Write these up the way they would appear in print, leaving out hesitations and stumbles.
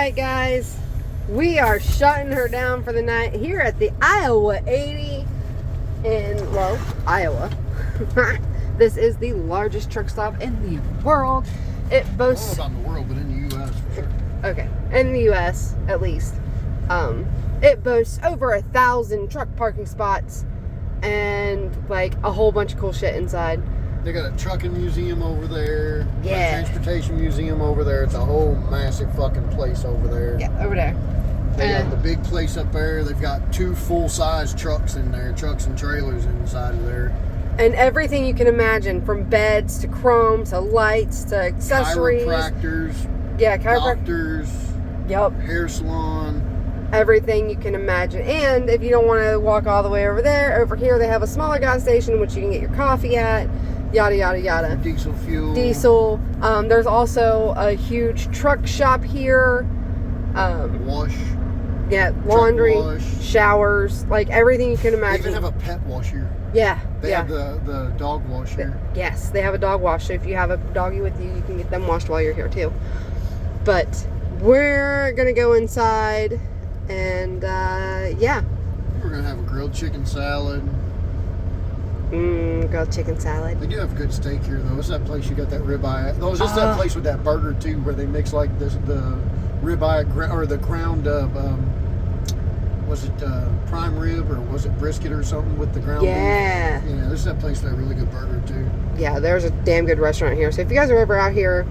right, guys, we are shutting her down for the night here at the Iowa 80 in, well, Iowa. This is the largest truck stop in the world. It boasts... I don't know about in the world, but in the U.S. for sure. Okay, in the U.S. at least. It boasts over 1,000 truck parking spots and like a whole bunch of cool shit inside. They got a trucking museum over there. Yeah. A transportation museum over there. It's a whole massive fucking place over there. Yeah, over there. They got the big place up there. They've got 2 full-size trucks in there, trucks and trailers inside of there. And everything you can imagine, from beds to chrome to lights to accessories. Chiropractors. Yeah, chiropractors. Doctors. Yep. Hair salon. Everything you can imagine. And if you don't want to walk all the way over there, over here they have a smaller gas station which you can get your coffee at. Yada, yada, yada. Diesel fuel. Diesel. There's also a huge truck shop here. Wash. Yeah, laundry, wash. showers, like everything you can imagine. They even have a pet wash here. Yeah, They have the dog wash here. Yes, they have a dog wash. So if you have a doggy with you, you can get them washed while you're here too. But we're gonna go inside, and yeah. We're gonna have a grilled chicken salad. Grilled chicken salad. They do have good steak here, though. It's that place you got that ribeye. Oh, it's just that place with that burger too, where they mix like the ribeye or the ground up. Was it prime rib or was it brisket or something with the ground beef? Yeah, this is that place with that really good burger too. Yeah, there's a damn good restaurant here. So if you guys are ever out here,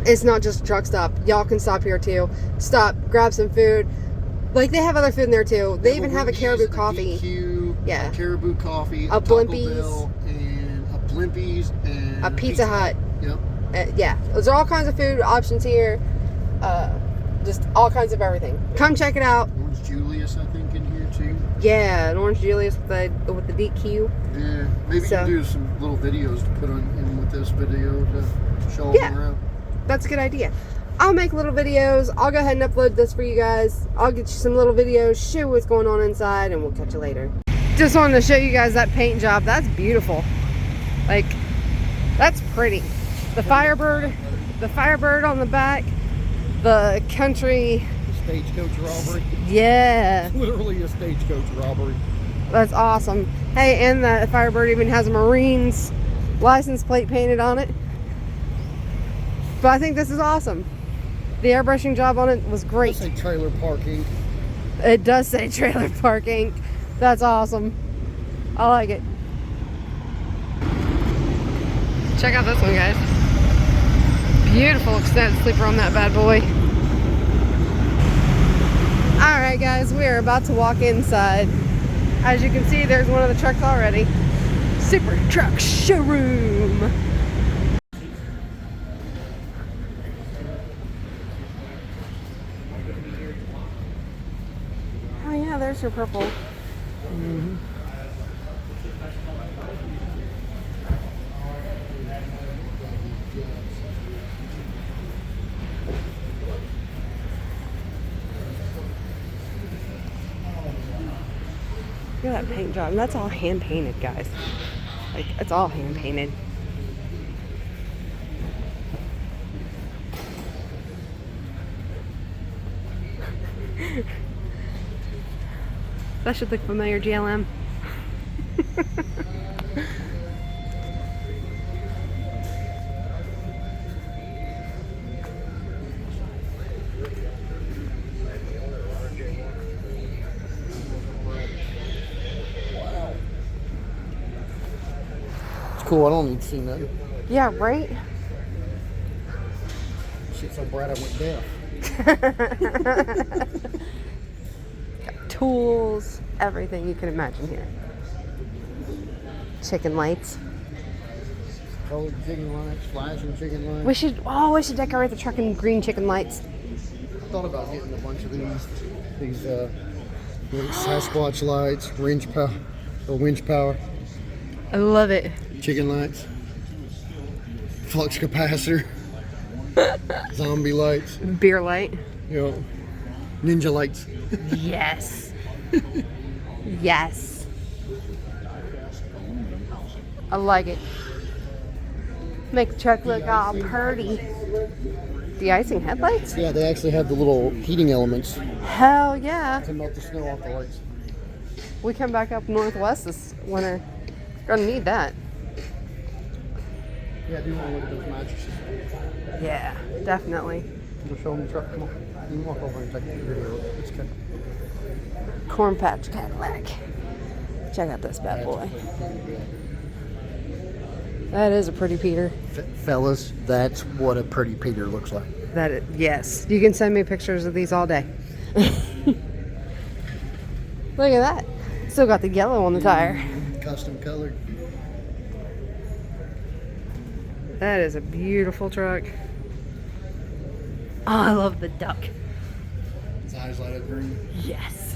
it's not just a truck stop. Y'all can stop here too. Stop, grab some food. Like, they have other food in there too. They even have a Caribou Coffee. A Caribou Coffee, a Blimpies, Bell, and a Blimpies, and a Pizza Hut. Yep. Yeah, there's all kinds of food options here. Just all kinds of everything. Come check it out. Orange Julius, I think, in here too. Yeah, an Orange Julius with the DQ. Yeah, maybe you can do some little videos to put in with this video to show them around. That's a good idea. I'll make little videos. I'll go ahead and upload this for you guys. I'll get you some little videos, show you what's going on inside, and we'll catch you later. Just wanted to show you guys that paint job. That's beautiful. Like, that's pretty. The Firebird on the back, the country. Stagecoach robbery. Yeah. Literally a stagecoach robbery. That's awesome. Hey, and the Firebird even has a Marines license plate painted on it. But I think this is awesome. The airbrushing job on it was great. It does say trailer parking. It does say trailer parking. That's awesome. I like it. Check out this one, guys. Beautiful extended sleeper on that bad boy. Alright guys, we are about to walk inside. As you can see, there's one of the trucks already. Super Truck Showroom. Oh yeah, there's your purple. Look at that paint job. And that's all hand painted, guys. Like, it's all hand painted. That should look familiar, GLM. Cool, I don't need to see nothing. Yeah, right? Shit, so bright I went deaf. Got tools, everything you can imagine here. Chicken lights. Colored chicken lights, flashing chicken lights. We should decorate the truck in green chicken lights. I thought about getting a bunch of these Sasquatch lights, winch power. I love it. Chicken lights, flux capacitor, zombie lights, beer light, ninja lights. Yes. Yes. I like it. Make the truck look all pretty. De-icing headlights? Yeah, they actually have the little heating elements Hell yeah. to melt the snow off the lights. We come back up northwest this winter. Gonna need that. Yeah, I do want to look at those mattresses. Yeah, definitely. We'll show them the truck. Come on. You can walk over and take the video. It's good. Corn Patch Cadillac. Check out this bad boy. That is a pretty Peter. Fellas, that's what a pretty Peter looks like. Yes. You can send me pictures of these all day. Look at that. Still got the yellow on the tire. Custom colored. That is a beautiful truck. Oh, I love the duck. Its eyes light up green. Yes.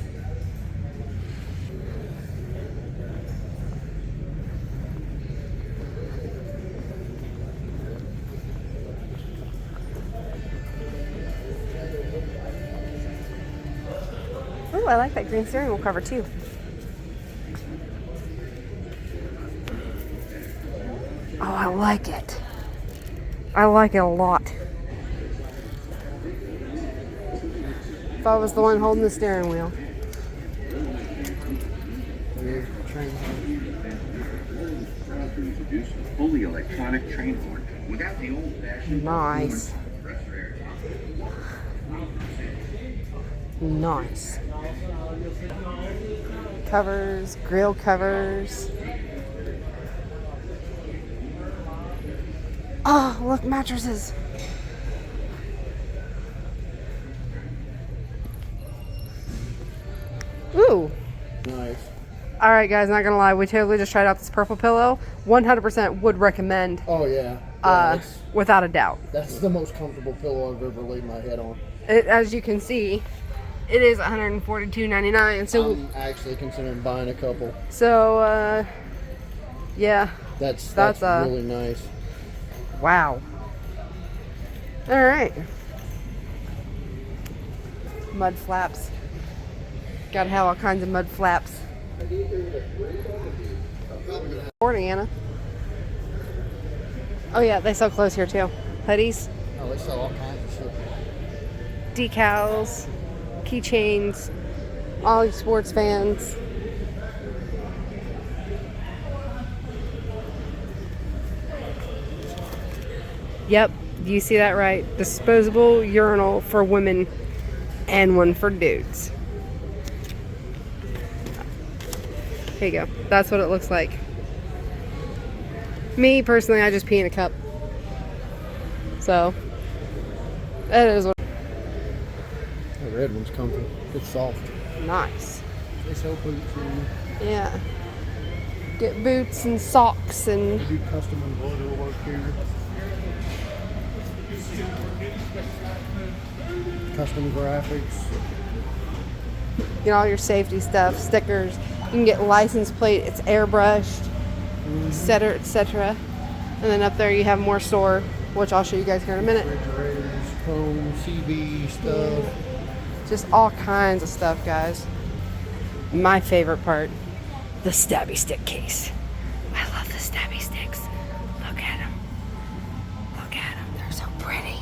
Oh, I like that green steering wheel cover too. Oh, I like it. I like it a lot. If I was the one holding the steering wheel. Fully electronic train horn without the old-fashioned Nice. Nice. Covers, grill covers. Oh, look, mattresses. Ooh. Nice. All right, guys, not gonna lie, we totally just tried out this purple pillow. 100% would recommend, Oh, yeah. Yeah, without a doubt. that's the most comfortable pillow I've ever laid my head on. As you can see, it is $142.99. So, I'm actually considering buying a couple. Yeah. That's That's, really nice. Wow. All right. Mud flaps. Gotta have all kinds of mud flaps. Morning, Anna. Oh yeah, they sell clothes here too. Hoodies, Oh, they sell all kinds of shit. decals, keychains, all you sports fans. Yep, you see that right. Disposable urinal for women and one for dudes. Here you go. That's what it looks like. Me, personally, I just pee in a cup. So, that is what... The red one's comfy. It's soft. Nice. They sell boots and Yeah. Get boots and socks and... they do custom embroidery work here. Custom graphics. Get all your safety stuff, stickers. You can get license plate. It's airbrushed, etc., etc. And then up there you have more store, which I'll show you guys here in a minute. Refrigerators, home, CB stuff. Just all kinds of stuff, guys. My favorite part, the stabby stick case. I love the stabby sticks. Look at them. Look at them. They're so pretty.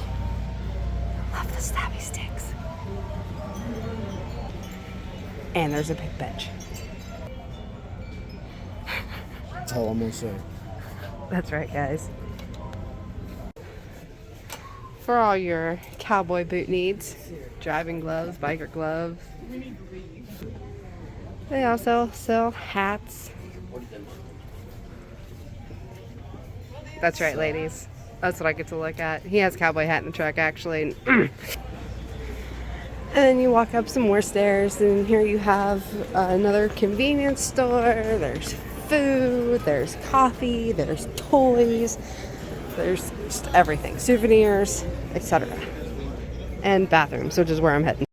I love the stabby sticks. And there's a big bench. That's all I'm gonna say. That's right, guys. For all your cowboy boot needs, driving gloves, biker gloves. They also sell hats. That's right, ladies. That's what I get to look at. He has a cowboy hat in the truck, actually. And then you walk up some more stairs, and here you have another convenience store. There's food, there's coffee, there's toys, there's just everything. Souvenirs, etc. And bathrooms, which is where I'm heading.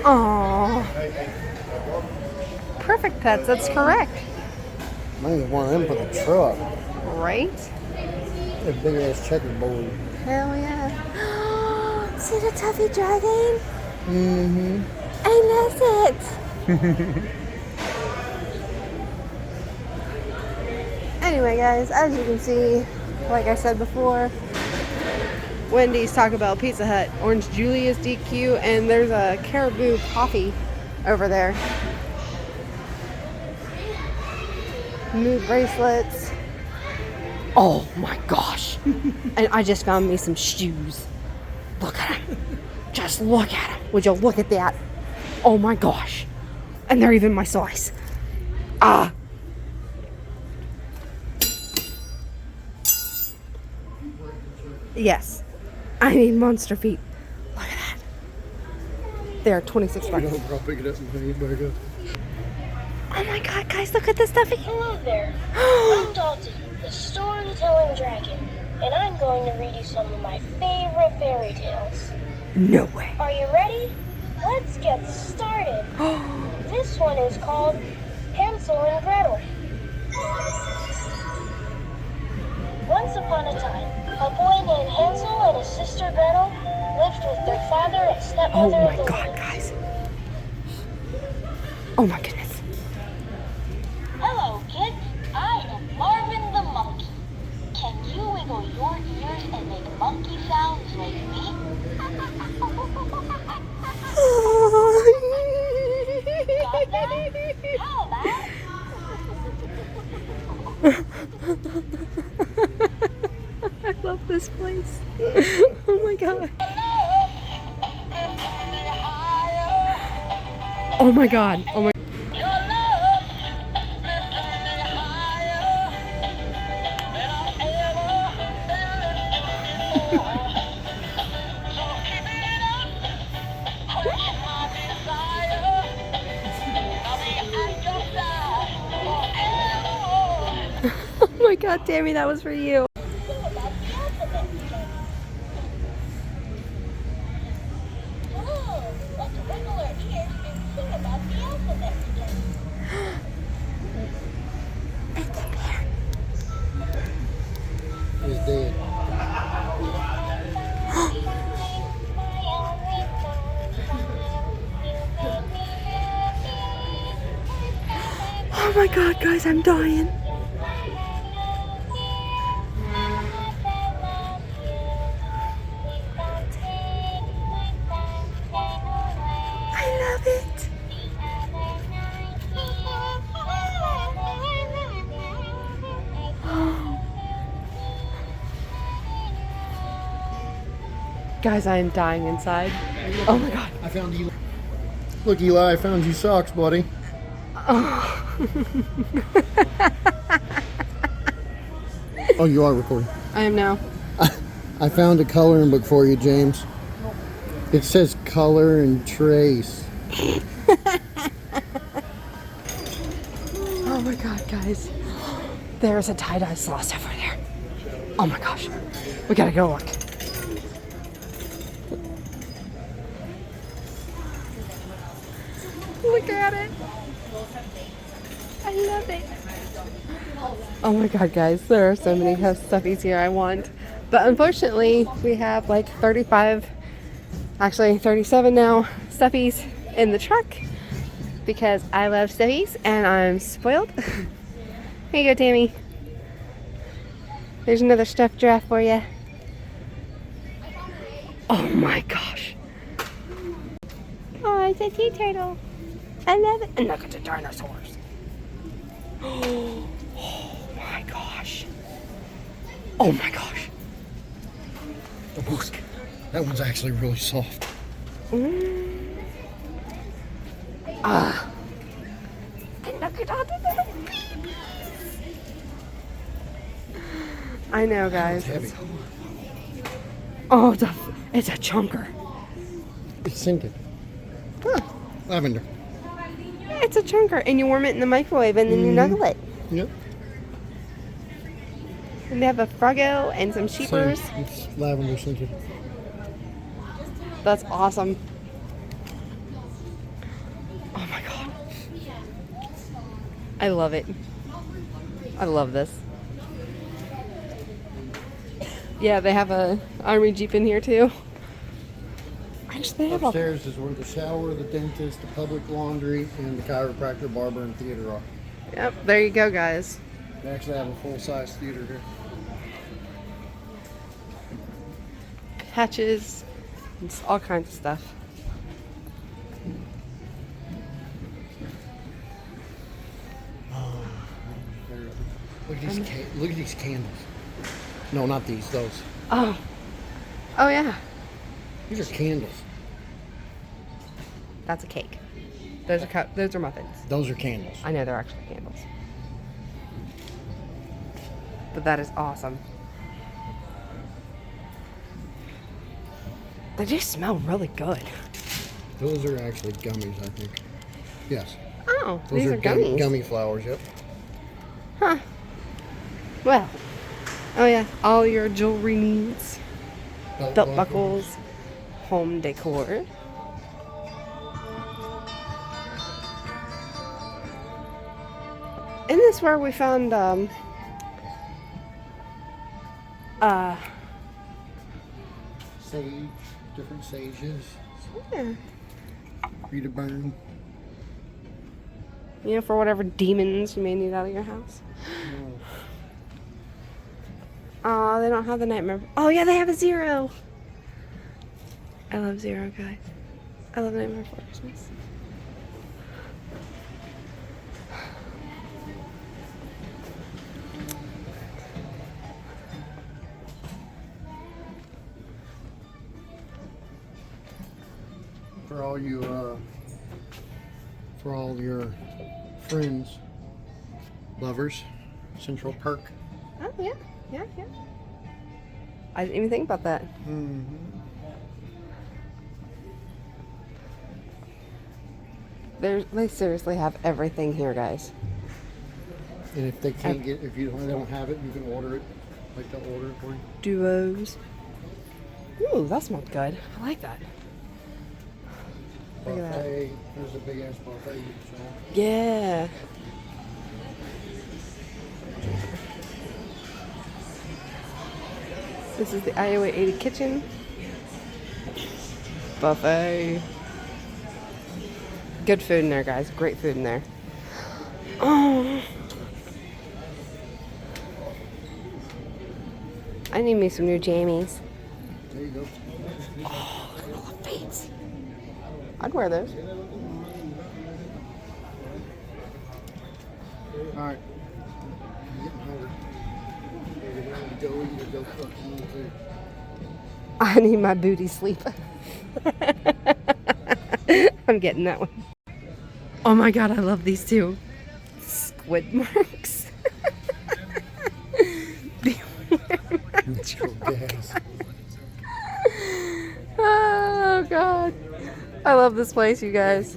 Aww. Perfect Pets, that's correct. Mine's one of them for the truck. Right? A big ass checkerboard. Hell yeah. See the Tuffy Dragon? Mm-hmm. I love it. Anyway, guys, as you can see, like I said before, Wendy's, Taco Bell, Pizza Hut, Orange Julius, DQ, and there's a Caribou Coffee over there. New bracelets. Oh my gosh. And I just found me some shoes. Look at them. Just look at them. Would you look at that? Oh my gosh. And they're even my size. Ah. Yes. I need monster feet. Look at that. They're 26 bucks. I'll pick it up and bring it back up. Oh my god, guys, look at this stuffy. Hello there. I'm Dalton, the storytelling dragon, and I'm going to read you some of my favorite fairy tales. No way. Are you ready? Let's get started. This one is called Hansel and Gretel. Once upon a time, a boy named Hansel and his sister Gretel lived with their father and Oh stepmother my in the god, woods. guys. Oh my goodness. Hello, kids. I am Marvin the monkey. Can you wiggle your ears and make monkey sounds like me? Got that? How about? I love this place. Oh my god. Oh my god. Oh my. Oh my god, Tammy, that was for you. Sing about the alphabet again. Hello, let's wiggle our ears and sing about the alphabet again. It's dead. Oh my god, guys, I'm dying. I love it. Guys, I am dying inside. Oh my god. I found Eli. Look, Eli, I found you socks, buddy. Oh, you are recording. I am now. I found a coloring book for you, James. It says color and trace. Oh my god, guys. There's a tie-dye sauce over there. Oh my gosh. We gotta go look. Look at it. I love it. Oh my god, guys. There are so many stuffies here I want. But unfortunately, we have like 35, actually 37 now, stuffies in the truck because I love stuffies and I'm spoiled. Here you go, Tammy. There's another stuffed giraffe for you. Oh my gosh. Oh, it's a sea turtle. I love it. And look at the dinosaurs. Oh my gosh. Oh my gosh. That one's actually really soft. Ah. And look at all the little babies. I know, guys. Heavy. Oh, it's a chunker. It's scented. Huh. Lavender. It's a chunker, and you warm it in the microwave, and then you nuggle it. Yep. And they have a Froggo and some sheepers. Same. It's lavender scented. That's awesome. Oh my god. I love it. I love this. Yeah, they have a army jeep in here too. Actually, they have all. Upstairs is where the shower, the dentist, the public laundry, and the chiropractor, barber, and theater are. Yep, there you go, guys. They actually have a full-size theater here. patches, and all kinds of stuff. Look at these candles. No, not these. Those. Oh yeah, These are candles. that's a cake. Those are muffins. Those are candles. I know they're actually candles, but that is awesome. They just smell really good. Those are actually gummies, I think. Yes. Oh, Those these are gummies. Gummy flowers. Yep. Huh. Well. Oh yeah, all your jewelry needs. Belt buckles, home decor. Isn't this where we found Sage, different sages. yeah, Rita burn. you know, for whatever demons you may need out of your house. Oh, they don't have the nightmare. Oh yeah, they have a 0. I love 0, guys. I love Nightmare Before Christmas. For all your friends, lovers, Central Perk. Oh yeah, yeah. I didn't even think about that. Mm-hmm. They seriously have everything here, guys. And if they can't get, if you don't have it, you can order it. Like they'll order it for you. Duos. Ooh, that smelled good. I like that. Look at that. Buffet. There's a big ass buffet you can show. Yeah. This is the Iowa 80 kitchen. Buffet. Good food in there, guys. Great food in there. Oh. I need me some new jammies. There you go. Oh, look at all the feet. I'd wear those. Alright. I'm getting hungry. You go fuck you too. I need my booty sleep. I'm getting that one. Oh my god, I love these two. Squid marks. Natural gas. Oh god. I love this place, you guys.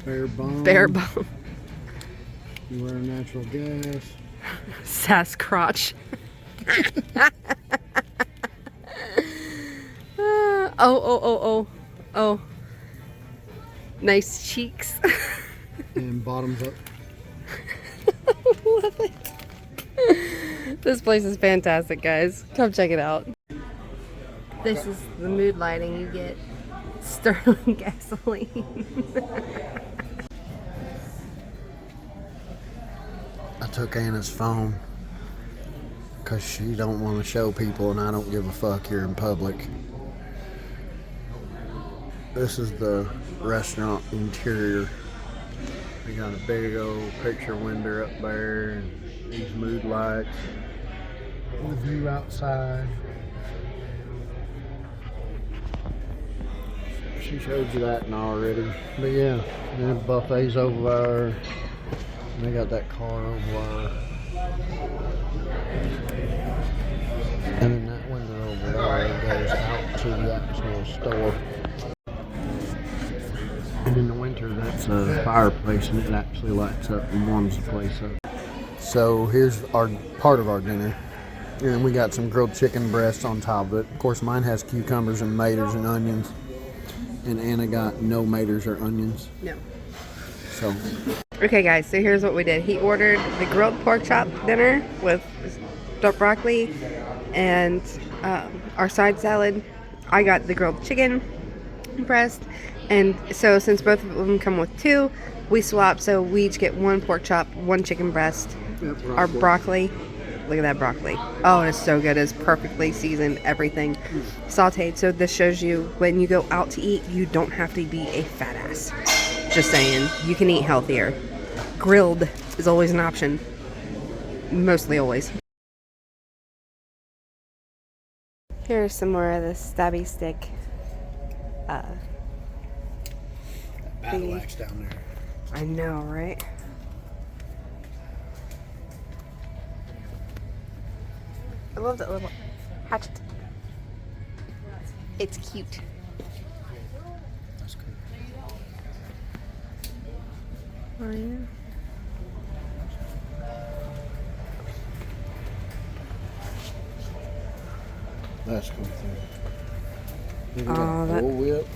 Bear bomb. Bear bum. You wear natural gas. Sasquatch. Oh. Nice cheeks. And bottoms up. Love it. This place is fantastic, guys. Come check it out. This is the mood lighting you get. Sterling gasoline. I took Anna's phone because she don't want to show people, and I don't give a fuck here in public. This is the restaurant interior. We got a big old picture window up there, and these mood lights. The view outside. She showed you that already. But yeah, the buffet's over there. And they got that car over there. And then that window over there goes out to the actual store. And in the winter, that's a fireplace, and it actually lights up and warms the place up. So here's our part of our dinner. And we got some grilled chicken breasts on top of it. Of course, mine has cucumbers and tomatoes and onions. And Anna got no tomatoes or onions. No. So. Okay, guys, so here's what we did. He ordered the grilled pork chop dinner with stuffed broccoli and our side salad. I got the grilled chicken breast. And so since both of them come with 2, we swap. So we each get 1 pork chop, 1 chicken breast, our broccoli, Look at that broccoli. Oh, it's so good. It's perfectly seasoned, everything sauteed. So this shows you when you go out to eat, you don't have to be a fat ass. Just saying, you can eat healthier. Grilled is always an option. Mostly always. Here's some more of the stabby stick. Battle axe down there. I know, right? I love that little hatchet. It's cute. That's cool. Oh, yeah. That's cool. Look at Oh, that- whip.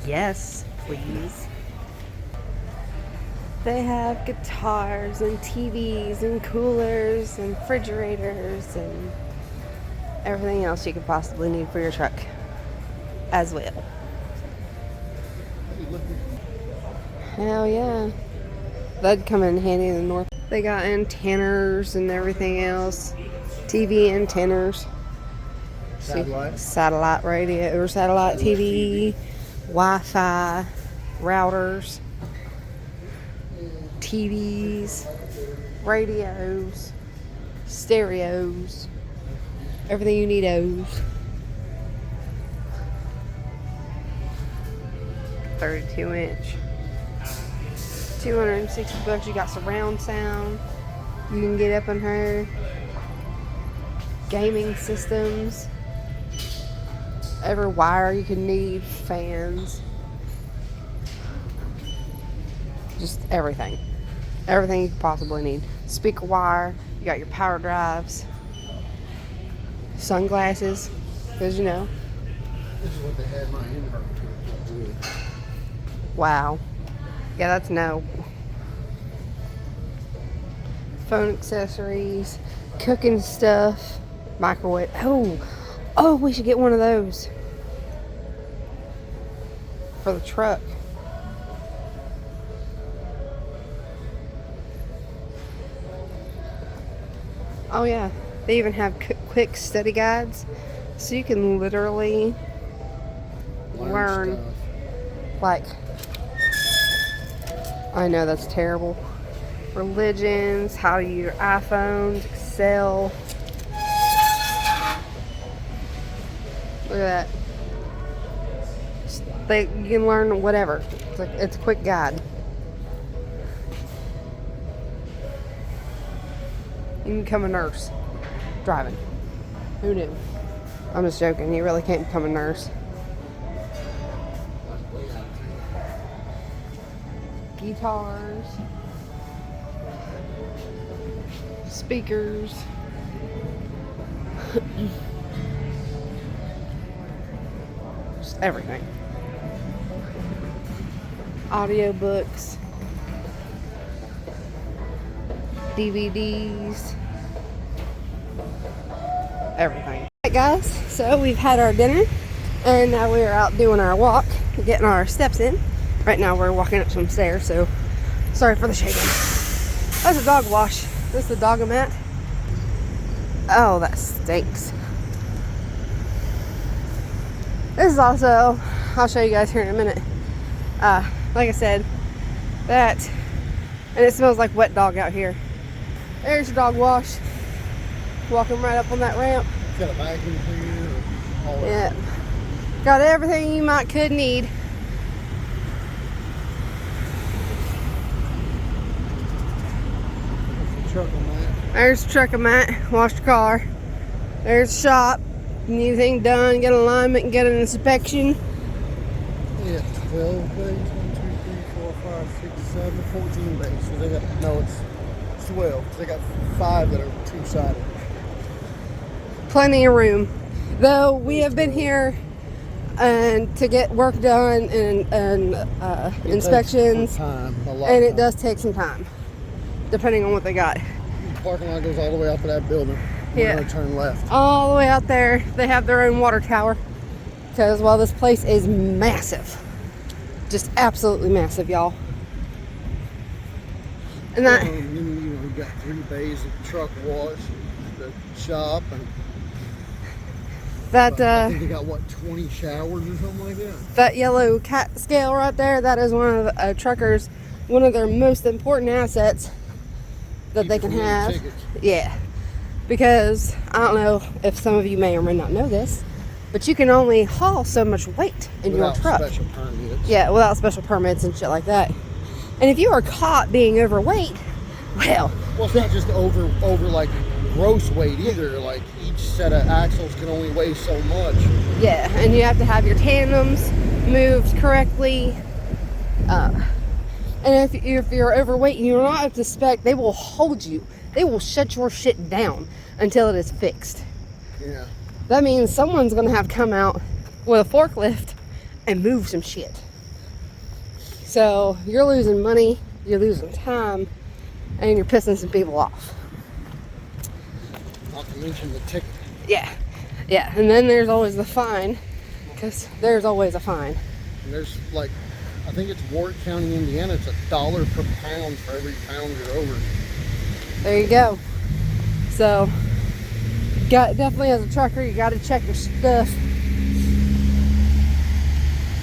Yes, please. They have guitars and TVs and coolers and refrigerators and everything else you could possibly need for your truck as well. Hey, look at Hell yeah. That'd come in handy in the north. They got antennas and everything else. TV antennas. satellite. Satellite radio or satellite TV, Wi-Fi, routers, TVs, radios, stereos, everything you need those. 32-inch. $260. You got surround sound. You can get up in her. Gaming systems. Every wire you can need. Fans. Just everything. Everything you could possibly need. Speaker wire. You got your power drives. Sunglasses. Because you know. This is what they had my inverter with. Wow. Yeah, that's no. Phone accessories, cooking stuff, microwave. Oh, we should get one of those for the truck. Oh yeah, they even have quick study guides, so you can literally learn. Stuff. Like, I know that's terrible. Religions, how to use your iPhones, Excel. Look at that. You can learn whatever. It's a quick guide. You can become a nurse driving. Who knew? I'm just joking. You really can't become a nurse. Guitars, speakers, just everything. Audiobooks, DVDs, everything. Alright guys, so we've had our dinner and now we're out doing our walk, getting our steps in. Right now we're walking up some stairs, so sorry for the shaking. That's a dog wash. This is the dog-o-mat. Oh, that stinks. This is also, I'll show you guys here in a minute. Like I said, that, and it smells like wet dog out here. There's your dog wash. Walking right up on that ramp. Got a vacuum cleaner. All Yeah. Got everything you could need. There's the truck-o-mat, wash the car. There's the shop. Need anything done, get alignment, and get an inspection. Yeah, 12 bays, 1, 2, 3, 4, 5, 6, 7, 14 bays. So they got, no, it's 12. They got 5 that are two-sided. Plenty of room. Though we have been here and to get work done and inspections, and it does take some time, depending on what they got. The parking lot goes all the way out to that building. Yeah. We're gonna turn left. All the way out there, they have their own water tower. Because, well, this place is massive. Just absolutely massive, y'all. And that, You know, we've got 3 bays of truck wash, the shop, and That I think they got what 20 showers or something like that. that yellow cat scale right there, that is one of the truckers, one of their most important assets that they can Keep it from have. getting tickets. Yeah, because I don't know if some of you may or may not know this, but you can only haul so much weight in your Without truck. special permits. Yeah, without special permits and shit like that. And if you are caught being overweight, well, Well, it's not just over like gross weight either. Like each set of axles can only weigh so much. yeah, and you have to have your tandems moved correctly. And if you're overweight and you're not up to spec, they will hold you. They will shut your shit down until it is fixed. Yeah. That means someone's gonna have to come out with a forklift and move some shit. So you're losing money, you're losing time, and you're pissing some people off. Not to mention the ticket. Yeah, yeah. And then there's always the fine, because there's always a fine. And there's like, I think it's Warwick County, Indiana. It's $1 per pound for every pound you're over. There you go. So, definitely as a trucker, you got to check your stuff.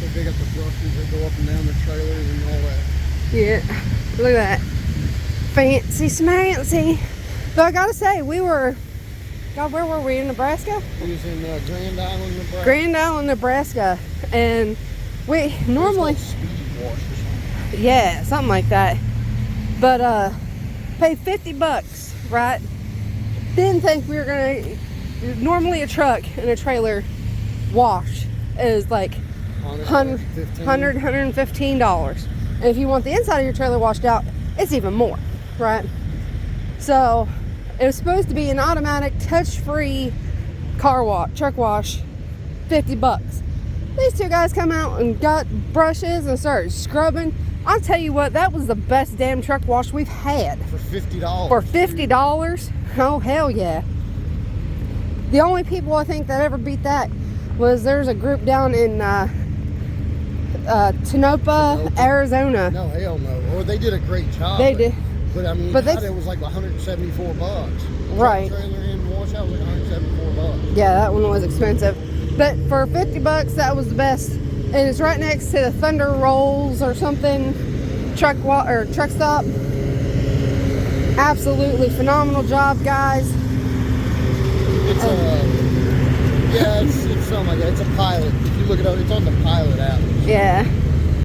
So they got the brushes that go up and down the trailers and all that. Yeah, look at that. Fancy smancy. But I gotta say, God, where were we? In Nebraska? We was in Grand Island, Nebraska. Grand Island, Nebraska. And we normally, It's called Speed Wash or something. yeah, something like that. But, paid $50, right? Didn't think we were gonna, normally a truck and a trailer wash is like $115. And if you want the inside of your trailer washed out, it's even more, right? So it was supposed to be an automatic touch-free truck wash, $50. These two guys come out and got brushes and started scrubbing. I'll tell you what, that was the best damn truck wash we've had. For $50. For $50? Oh, hell yeah. The only people I think that ever beat that was there's a group down in Tonopah, Arizona. No, hell no. Or they did a great job. They did. But I mean, But they- it was like $174. Right. Trailer and washout was like $174. Yeah, that one was expensive. But for $50, that was the best. And it's right next to the Thunder Rolls or something truck stop. Absolutely phenomenal job, guys. It's it's something like that. It's a Pilot. If you look it up, it's on the Pilot app. Yeah.